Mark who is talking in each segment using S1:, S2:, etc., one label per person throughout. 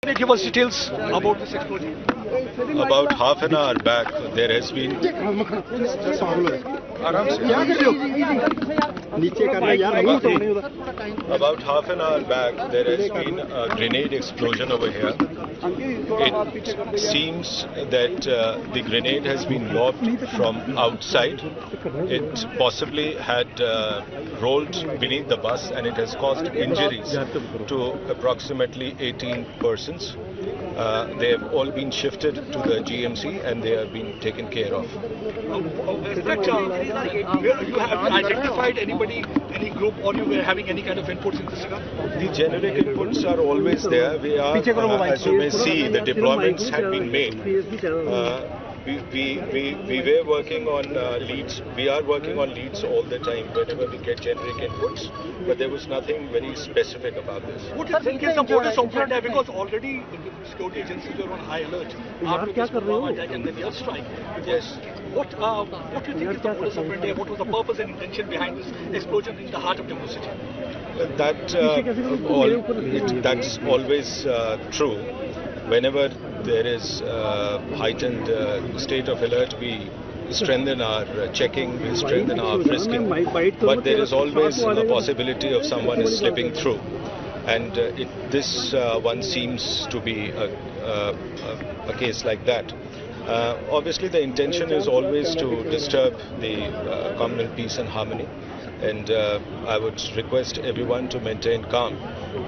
S1: Can you give us details about this explosion?
S2: About half an hour back, there has been about half an hour back there has been a grenade explosion over here. It seems that the grenade has been lobbed from outside. It possibly had rolled beneath the bus and it has caused injuries to approximately 18 persons. They have all been shifted to the GMC and they are being taken care of.
S1: You have identified anybody, any group, or you were having any kind of inputs in this regard?
S2: The generic inputs are always there. We are, as you may see, the deployments had been made. We were working on leads. We are working on leads all the time whenever we get generic inputs, but there was nothing very specific about this.
S1: What do you think is the modus operandi? Because already the security agencies are on high alert after this attack and then the airstrike.
S2: Yes.
S1: What do you think is the modus operandi? What was the purpose and intention behind this explosion in the heart of Jammu city?
S2: That's always true. Whenever there is heightened state of alert, we strengthen our checking, we strengthen our frisking, but there is always a possibility of someone is slipping through. And this one seems to be a case like that. Obviously, the intention is always to disturb the communal peace and harmony. And I would request everyone to maintain calm.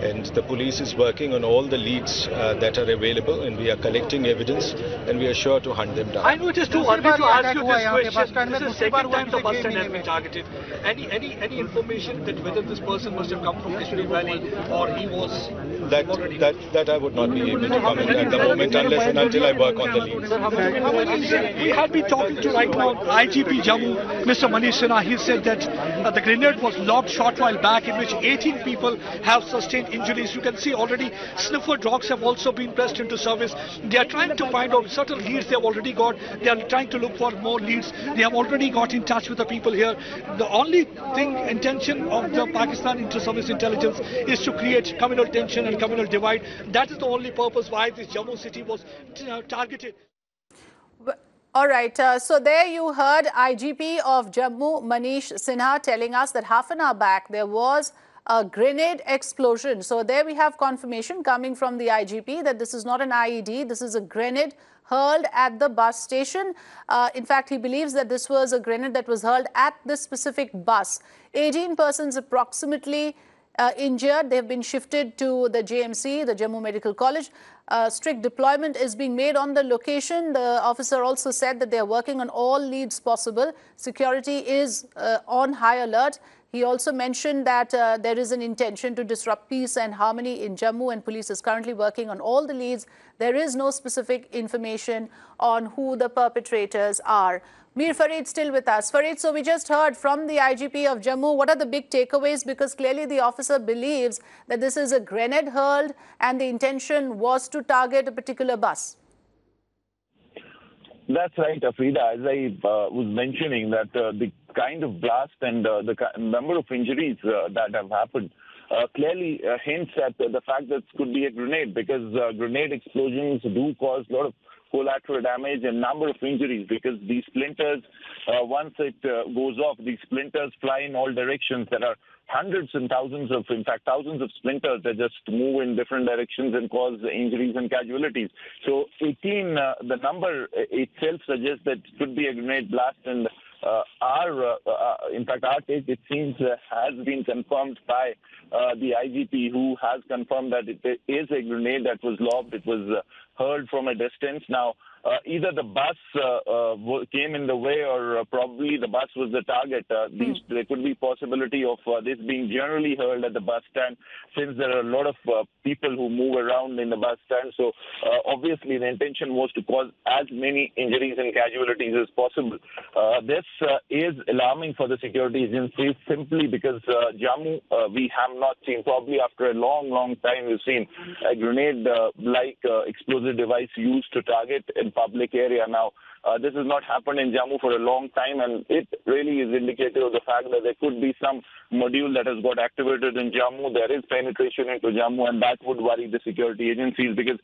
S2: And the police is working on all the leads that are available, and we are collecting evidence, and we are sure to hunt them down.
S1: I know it is too early to ask you this question. This is the second time the bus stand has been targeted. Any information that whether this person must have come from Kashmir Valley or he was
S2: that I would not be able to comment at the moment unless and until I work on the leads.
S1: We had been talking to right now IGP Jammu, Mr. Manish Sinha. He said that the grenade was lobbed short while back, in which 18 people have sustained injuries. You can see already sniffer dogs have also been pressed into service. They are trying to find out certain leads they have already got. They are trying to look for more leads. They have already got in touch with the people here. The only intention of the Pakistan Inter-Service Intelligence is to create communal tension and communal divide. That is the only purpose why this Jammu city was targeted.
S3: All right, so there you heard IGP of Jammu, Manish Sinha, telling us that half an hour back there was a grenade explosion. So there we have confirmation coming from the IGP that this is not an IED, this is a grenade hurled at the bus station. In fact, he believes that this was a grenade that was hurled at this specific bus. 18 persons approximately injured. They have been shifted to the JMC, the Jammu Medical College. Strict deployment is being made on the location. The officer also said that they are working on all leads possible. Security is on high alert. He also mentioned that there is an intention to disrupt peace and harmony in Jammu, and police is currently working on all the leads. There is no specific information on who the perpetrators are. Mir Farid still with us. Farid, so we just heard from the IGP of Jammu. What are the big takeaways? Because clearly the officer believes that this is a grenade hurled and the intention was to target a particular bus.
S4: That's right, Afrida. As I was mentioning, that the kind of blast and the number of injuries that have happened clearly hints at the fact that it could be a grenade, because grenade explosions do cause a lot of collateral damage and number of injuries, because these splinters, once it goes off, these splinters fly in all directions. There are hundreds and thousands of, in fact, thousands of splinters that just move in different directions and cause injuries and casualties. So 18, the number itself suggests that it could be a grenade blast, and in fact, our take, it seems, has been confirmed by the IGP, who has confirmed that it is a grenade that was lobbed. It was hurled from a distance. Now, either the bus came in the way, or probably the bus was the target. There could be possibility of this being generally hurled at the bus stand, since there are a lot of people who move around in the bus stand. So obviously the intention was to cause as many injuries and casualties as possible. This is alarming for the security agencies simply because Jammu, we have not seen, probably after a long, long time, we've seen a grenade-like explosive device used to target in public area. Now, this has not happened in Jammu for a long time, and it really is indicative of the fact that there could be some module that has got activated in Jammu. There is penetration into Jammu, and that would worry the security agencies because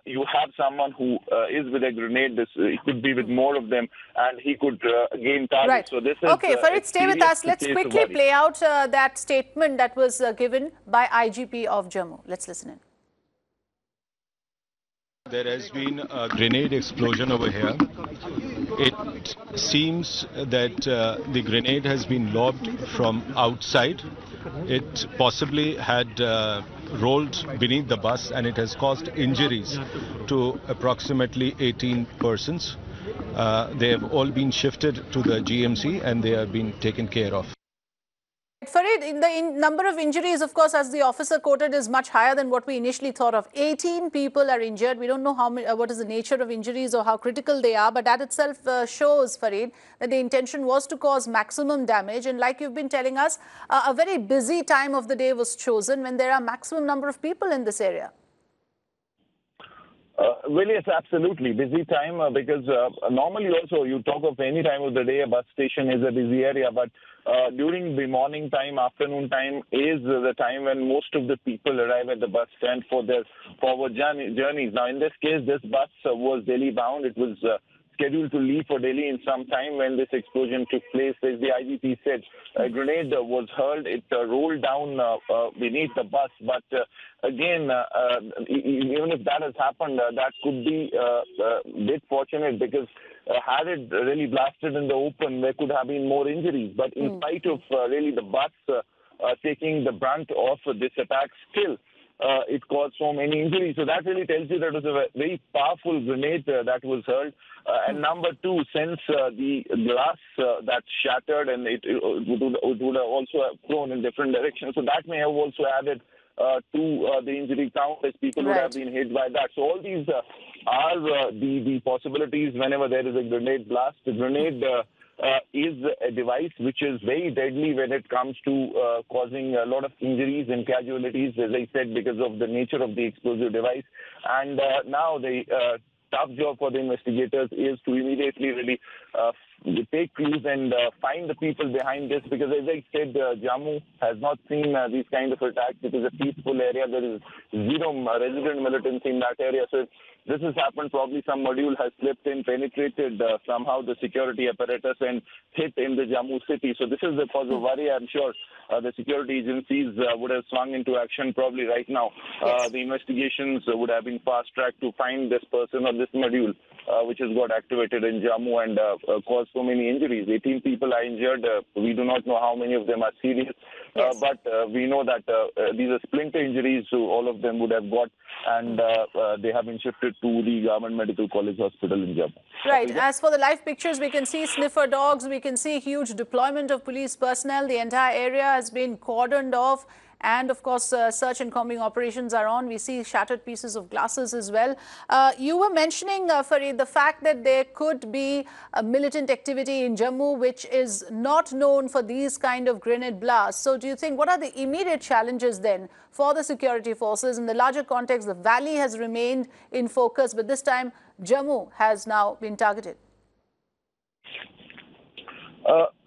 S4: you have someone who is with a grenade. It could be with more of them, and he could gain target.
S3: Right.
S4: So this is
S3: okay, Farid, stay with us. Let's
S4: case
S3: quickly play out that statement that was given by IGP of Jammu. Let's listen in.
S2: There has been a grenade explosion over here. It seems that the grenade has been lobbed from outside. It possibly had rolled beneath the bus, and it has caused injuries to approximately 18 persons. They have all been shifted to the GMC and they have been taken care of.
S3: Farid, the number of injuries, of course, as the officer quoted, is much higher than what we initially thought of. 18 people are injured. We don't know what is the nature of injuries or how critical they are, but that itself shows, Farid, that the intention was to cause maximum damage. And like you've been telling us, a very busy time of the day was chosen when there are maximum number of people in this area.
S4: Well, yes, absolutely. Busy time because normally also you talk of any time of the day, a bus station is a busy area, but during the morning time, afternoon time is the time when most of the people arrive at the bus stand for their forward journeys. Now, in this case, this bus was Delhi bound. It was scheduled to leave for Delhi in some time when this explosion took place. As the IGP said, a grenade was hurled. It rolled down beneath the bus. But again, even if that has happened, that could be a bit fortunate because had it really blasted in the open, there could have been more injuries. But in spite of really the bus taking the brunt of this attack, still it caused so many injuries. So that really tells you that it was a very powerful grenade that was hurled. And number two, since the glass that shattered and it would have also have flown in different directions, so that may have also added to the injury count as people would have been hit by that. So all these are the possibilities whenever there is a grenade blast. The grenade is a device which is very deadly when it comes to causing a lot of injuries and casualties, as I said, because of the nature of the explosive device. And now the tough job for the investigators is to immediately really take clues and find the people behind this, because as I said, Jammu has not seen these kind of attacks. It is a peaceful area. There is zero resident militancy in that area. So this has happened. Probably some module has slipped in, penetrated somehow the security apparatus and hit in the Jammu city. So this is the cause of worry. I'm sure the security agencies would have swung into action probably right now. The investigations would have been fast-tracked to find this person or this module which has got activated in Jammu and caused so many injuries. 18 people are injured. We do not know how many of them are serious, but we know that these are splinter injuries, so all of them would have got, and they have been shifted to the Government Medical College Hospital in Jammu.
S3: Right. As for the live pictures, we can see sniffer dogs, we can see huge deployment of police personnel. The entire area has been cordoned off. And of course, search and combing operations are on. We see shattered pieces of glasses as well. You were mentioning, Farid, the fact that there could be a militant activity in Jammu, which is not known for these kind of grenade blasts. So do you think, what are the immediate challenges then for the security forces? In the larger context, the valley has remained in focus, but this time Jammu has now been targeted.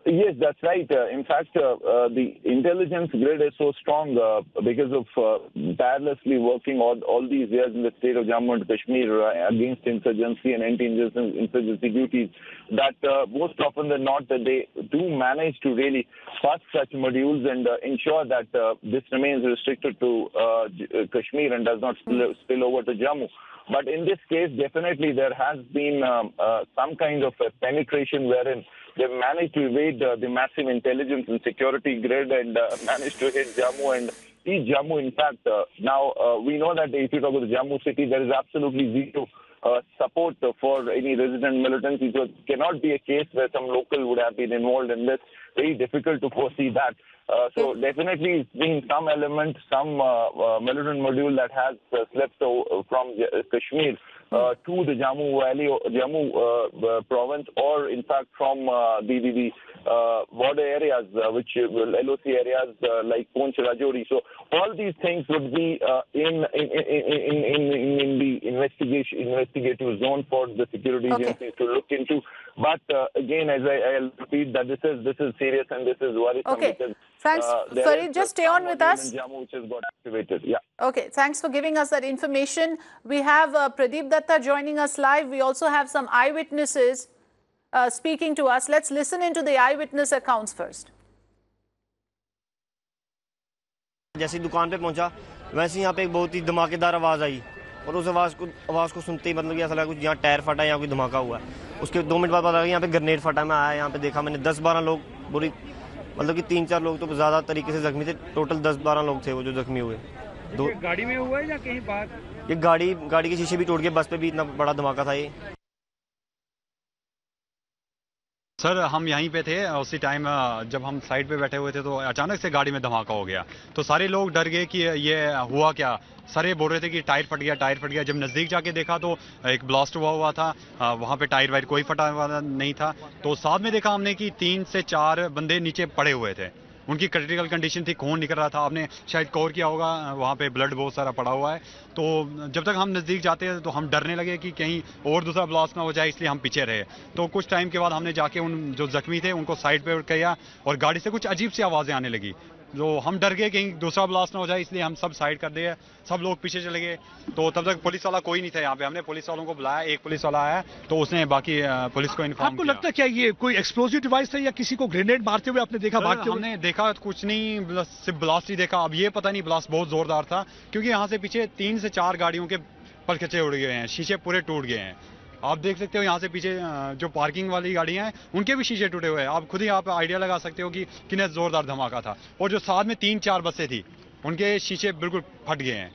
S4: Yes, that's right. In fact, the intelligence grid is so strong because of tirelessly working all these years in the state of Jammu and Kashmir against insurgency and anti-insurgency duties, that most often than not, they do manage to really pass such modules and ensure that this remains restricted to Kashmir and does not spill over to Jammu. But in this case, definitely there has been some kind of a penetration wherein they've managed to evade the massive intelligence and security grid and managed to hit Jammu and see Jammu. In fact, now we know that if you talk about the Jammu city, there is absolutely zero support for any resident militancy. So it cannot be a case where some local would have been involved in this. Very difficult to foresee that. So definitely it's been some element, some militant module that has slipped from Kashmir to the Jammu Valley, Jammu province, or in fact from the border areas, which LOC areas like Poonch, Rajouri. So all these things would be in the investigative zone for the security agencies to look into. But again, as I'll repeat, that this is serious and this is worrisome.
S3: Okay.
S4: Because,
S3: thanks, Farid. Just stay on with us.
S4: In Jammu, which has got activated. Yeah.
S3: Okay. Thanks for giving us that information. We have Pradeep Datta joining us live. We also have some eyewitnesses speaking to us. Let's listen into the eyewitness accounts first.
S5: जैसे दुकान पे पहुंचा वैसे यहाँ पे एक बहुत ही धमाकेदार आवाज़ आई और उस आवाज़ को सुनते ही मतलब कि ऐसा लगा कुछ यहाँ टायर फटा या कोई धमाका हुआ है। उसके 2 मिनट बाद पता लगा यहाँ पे ग्रेनेड फटा। मैं आया यहाँ पे देखा, मैंने 10-12 लोग बुरी मतलब कि 3-4 लोग तो ज़्यादा तरीके से जख्मी थे। टोटल 10-12 लोग थे वो जो जख्मी हुए।
S6: गाड़ी में हुआ है या कहीं बाहर?
S5: ये गाड़ी के शीशे भी टूट गए। बस पे भी इतना बड़ा धमाका था ये।
S7: सर हम यहीं पे थे, उसी टाइम जब हम साइड पे बैठे हुए थे तो अचानक से गाड़ी में धमाका हो गया। तो सारे लोग डर गए कि ये हुआ क्या। सारे बोल रहे थे कि टायर फट गया। जब नज़दीक जाके देखा तो एक ब्लास्ट हुआ था, वहाँ पे टायर वायर कोई फटा हुआ नहीं था। तो साथ में देखा हमने कि 3 से 4 बंदे नीचे पड़े हुए थे, उनकी क्रिटिकल कंडीशन थी, खून निकल रहा था। आपने शायद कवर किया होगा, वहाँ पे ब्लड बहुत सारा पड़ा हुआ है। तो जब तक हम नज़दीक जाते हैं तो हम डरने लगे कि कहीं और दूसरा ब्लास्ट ना हो जाए, इसलिए हम पीछे रहे। तो कुछ टाइम के बाद हमने जाके उन जो जख्मी थे उनको साइड पे किया और गाड़ी से कुछ अजीब सी आवाज़ें आने लगी। जो हम डर गए कहीं दूसरा ब्लास्ट ना हो जाए, इसलिए हम सब साइड कर दिए, सब लोग पीछे चले गए। तो तब तक पुलिस वाला कोई नहीं था यहाँ पे। हमने पुलिस वालों को बुलाया, एक पुलिस वाला आया तो उसने बाकी पुलिस को इन्फॉर्म
S1: आपको लगता है क्या ये कोई एक्सप्लोजिव डिवाइस था या किसी को ग्रेनेड मारते हुए आपने देखा भागते हुए?
S7: हमने देखा कुछ नहीं, सिर्फ ब्लास्ट ही देखा। अब ये पता नहीं, ब्लास्ट बहुत जोरदार था क्योंकि यहाँ से पीछे 3 से 4 गाड़ियों के परखचे उड़ गए हैं, शीशे पूरे टूट गए हैं। आप देख सकते हो यहाँ से पीछे जो पार्किंग वाली गाड़ियाँ हैं उनके भी शीशे टूटे हुए हैं। आप खुद ही आप आइडिया लगा सकते हो कि कितना जोरदार धमाका था। और जो साथ में 3-4 बसें थी उनके शीशे बिल्कुल फट गए हैं।